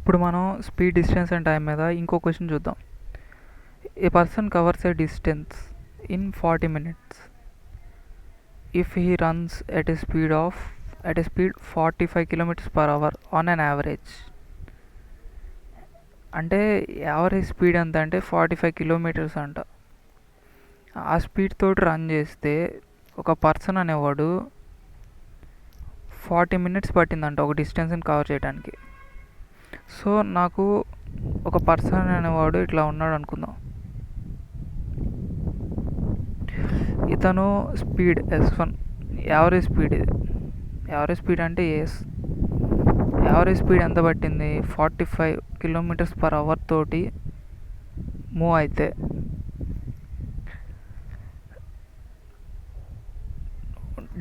ఇప్పుడు మనం speed, distance and time మీద ఇంకో క్వశ్చన్ చూద్దాం. A person covers a distance in 40 minutes if he runs at a speed 45 km/h on an average. అంటే average speed ఎంత అంటే 45 కిలోమీటర్స్ అంట. ఆ స్పీడ్ తోటి రన్ చేస్తే ఒక పర్సన్ అనేవాడు 40 minutes పట్టిందంట ఒక డిస్టెన్స్ని కవర్ చేయడానికి. సో నాకు ఒక పర్సన్ అనేవాడు ఇట్లా ఉన్నాడు అనుకుందాం. ఇతను స్పీడ్ S1, యావరేజ్ స్పీడ్ ఇది. యావరేజ్ స్పీడ్ అంటే యావరేజ్ స్పీడ్ ఎంత పట్టింది? 45 km/h తోటి మూవ్ అయితే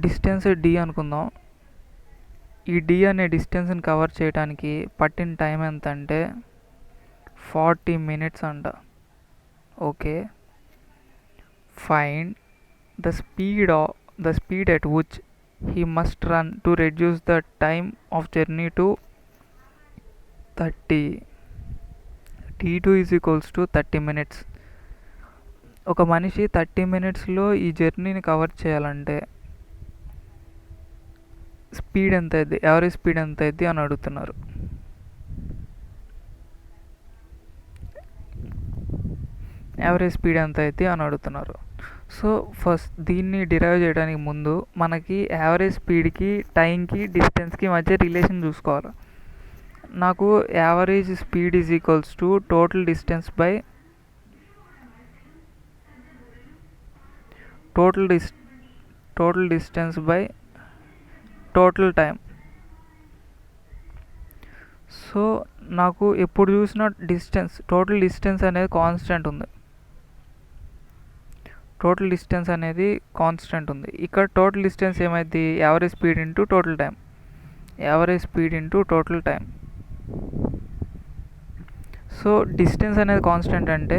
డిస్టెన్స్ D అనుకుందాం. ఈ D అనే డిస్టెన్స్ని కవర్ చేయడానికి పట్టిన టైం ఎంత అంటే 40 minutes అంట. Okay, find the speed at which he must run to reduce the time of journey to 30. T2 is equals to 30 minutes. ఒక మనిషి 30 minutesలో ఈ జర్నీని కవర్ చేయాలంటే స్పీడ్ ఎంత అయింది, యావరేజ్ స్పీడ్ ఎంత అయింది అని అడుగుతున్నారు. యావరేజ్ స్పీడ్ ఎంత అయింది అని అడుగుతున్నారు. సో ఫస్ట్ దీన్ని డిరైవ్ చేయడానికి ముందు మనకి యావరేజ్ స్పీడ్కి, టైంకి, డిస్టెన్స్కి మధ్య రిలేషన్ చూసుకోవాలి. నాకు average speed is equals to total distance by total time. So నాకు ఎప్పుడు చూసిన టోటల్ డిస్టెన్స్ అనేది కాన్స్టెంట్ ఉంది. ఇక్కడ టోటల్ డిస్టెన్స్ ఏమైంది? Average speed into total time. So distance అనేది కాన్స్టెంట్ అంటే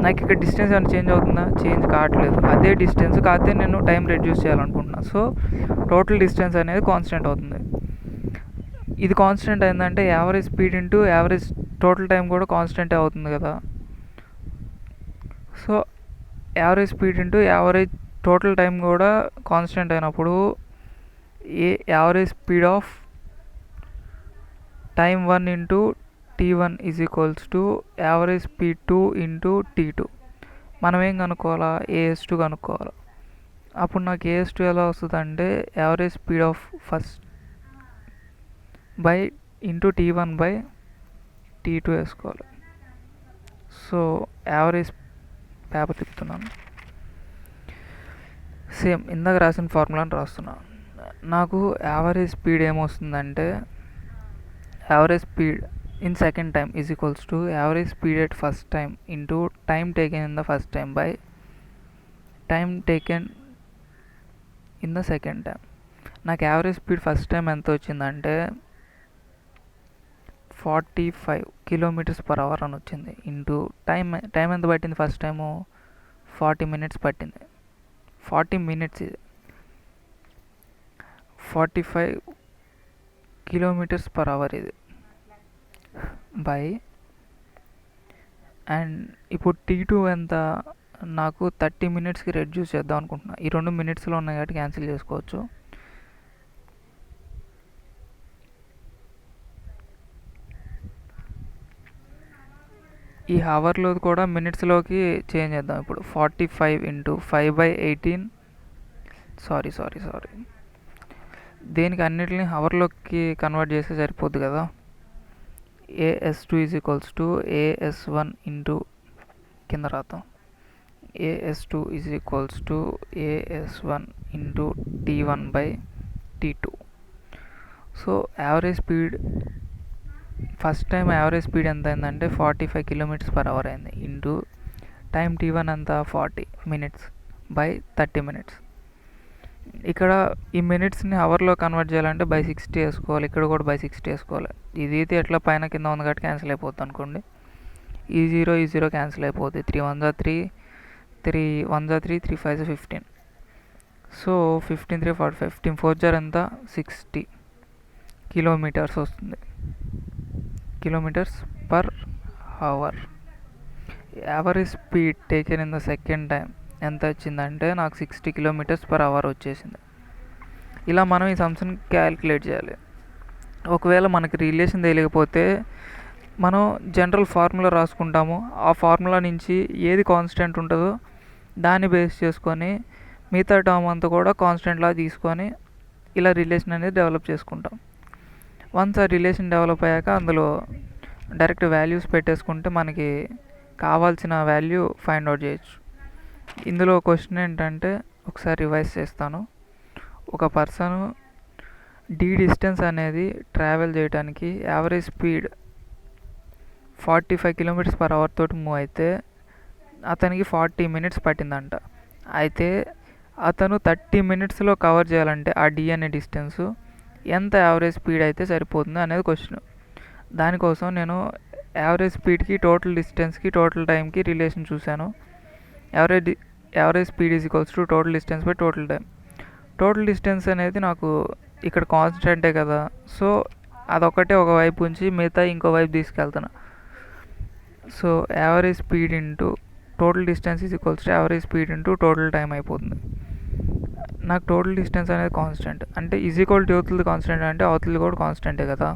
నాకు ఇక్కడ డిస్టెన్స్ ఏమైనా చేంజ్ అవుతుందా? చేంజ్ కావట్లేదు. అదే డిస్టెన్స్ కాకపోతే నేను టైం రెడ్యూస్ చేయాలనుకుంటున్నా. సో టోటల్ డిస్టెన్స్ అనేది కాన్స్టెంట్ అవుతుంది. ఇది కాన్స్టెంట్ అయిందంటే average speed into average total time కూడా కాన్స్టెంటే అవుతుంది కదా. So average speed into average total time కూడా కాన్స్టెంట్ అయినప్పుడు average speed of time 1 into T1 is equals to average speed 2 into T2. మనం ఏం కనుక్కోవాలా? AS2 కనుక్కోవాలి. అప్పుడు నాకు AS2 ఎలా వస్తుంది అంటే average speed of first by into T1 by T2 వేసుకోవాలి. సో యావరేజ్ పేపర్ తిప్పుతున్నాను, సేమ్ ఇందాక రాసిన ఫార్ములాని రాస్తున్నాను. నాకు యావరేజ్ స్పీడ్ ఏమొస్తుందంటే average speed in second time is equals to average speed at first time into time taken in the first time by time taken in the second time. నాకు average speed first time ఎంత వచ్చిందంటే 45 km/h అని వచ్చింది. Into time ఎంత పట్టింది? First time 40 minutes పట్టింది. 40 minutes ఇది 45 km/h ఇది బై. అండ్ ఇప్పుడు T2 ఎంత? నాకు 30 minutesకి రెడ్యూస్ చేద్దాం అనుకుంటున్నా. ఈ 2 minutesలో ఉన్నాయి కాబట్టి క్యాన్సిల్ చేసుకోవచ్చు. ఈ హవర్లో కూడా మినిట్స్లోకి చేంజ్ చేద్దాం. ఇప్పుడు 45 ఇంటూ 5/18 సారీ దేనికి అన్నిటిని హవర్లోకి కన్వర్ట్ చేస్తే సరిపోద్ది కదా. AS2 is equals to AS1 into కింద రాద్దాం. AS2 is equals to AS1 into T1 by T2. So average speed first time average speed ఎంత అయిందంటే 45 km/h అయింది. ఇంటూ టైం T1 ఎంత? 40 minutes బై 30 minutes. ఇక్కడ ఈ మినిట్స్ని అవర్లో కన్వర్ట్ చేయాలంటే బై 60 వేసుకోవాలి. ఇక్కడ కూడా బై 60 వేసుకోవాలి. ఇది అయితే ఎట్లా పైన కింద ఉంది కాబట్టి క్యాన్సిల్ అయిపోతుంది అనుకోండి. ఈ జీరో క్యాన్సిల్ అయిపోతుంది. 3 1 3 3 1 3 3 5 15. సో 15 3 45 15 4 ఎంత? 60 కిలోమీటర్స్ వస్తుంది. Kilometres per hour. Average speed taken in the second time ఎంత వచ్చిందంటే నాకు 60 కిలోమీటర్స్ పర్ అవర్ వచ్చేసింది. ఇలా మనం ఈ సమ్స్ని క్యాలిక్యులేట్ చేయాలి. ఒకవేళ మనకి రిలేషన్ తెలియకపోతే మనం జనరల్ ఫార్ములా రాసుకుంటాము. ఆ ఫార్ములా నుంచి ఏది కాన్స్టెంట్ ఉంటుందో దాన్ని బేస్ చేసుకొని మిగతా టర్మ్ అంతా కూడా కాన్స్టెంట్లా తీసుకొని ఇలా రిలేషన్ అనేది డెవలప్ చేసుకుంటాం. వన్స్ ఆ రిలేషన్ డెవలప్ అయ్యాక అందులో డైరెక్ట్ వాల్యూస్ పెట్టేసుకుంటే మనకి కావాల్సిన వాల్యూ ఫైండ్ అవుట్ చేయొచ్చు. ఇందులో క్వశ్చన్ ఏంటంటే, ఒకసారి రివైజ్ చేస్తాను. ఒక పర్సన్ డిస్టెన్స్ అనేది ట్రావెల్ చేయడానికి average speed 45 kilometres per hour తోటి మూవ్ అయితే అతనికి 40 మినిట్స్ పట్టిందంట. అయితే అతను 30 మినిట్స్లో కవర్ చేయాలంటే ఆ అనే డిస్టెన్స్ ఎంత యావరేజ్ స్పీడ్ అయితే సరిపోతుంది అనేది క్వశ్చన్. దానికోసం నేను యావరేజ్ స్పీడ్కి, టోటల్ డిస్టెన్స్కి, టోటల్ టైంకి రిలేషన్ చూశాను. Average speed is equals to total distance by total time. Total distance అనేది నాకు ఇక్కడ కాన్స్టెంటే కదా, సో అదొక్కటే ఒకవైపు ఉంచి మిగతా ఇంకో వైపు తీసుకెళ్తాను. So average speed into total distance is equals to average speed into total time అయిపోతుంది. నాకు టోటల్ డిస్టెన్స్ అనేది కాన్స్టెంట్, అంటే ఈజ్ ఈక్వల్ టు అవతలది కాన్స్టెంట్ అంటే అవతలది కూడా కాన్స్టెంటే కదా.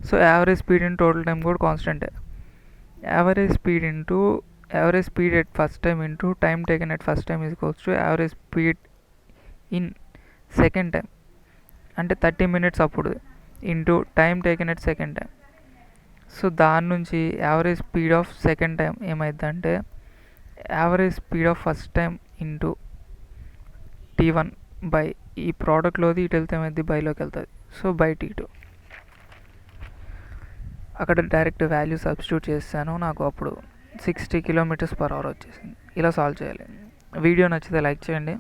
So average speed in total time కూడా కాన్స్టెంటే. Average speed at first time into time taken at first time is equals to average speed in second time, అంటే 30 మినిట్స్ అప్పుడు, into time taken at second time. So దాని నుంచి average speed of second time ఏమైందంటే average speed of first time into T1 by ఈ ప్రోడక్ట్లోది ఇటు వెళ్తే ఏమైంది, బైలోకి వెళ్తుంది. So by T2. అక్కడ డైరెక్ట్ వాల్యూ సబ్స్టిట్యూట్ చేస్తాను, నాకు అప్పుడు 60 కిలోమీటర్స్ పర్ అవర్ వచ్చేసింది. ఇలా సాల్వ్ చేయాలి. వీడియో నచ్చితే లైక్ చేయండి.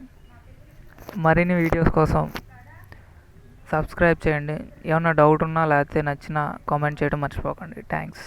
మరిన్ని వీడియోస్ కోసం సబ్స్క్రైబ్ చేయండి. ఏమన్నా డౌట్ ఉన్నా లేకపోతే నచ్చినా కామెంట్ చేయడం మర్చిపోకండి. థ్యాంక్స్.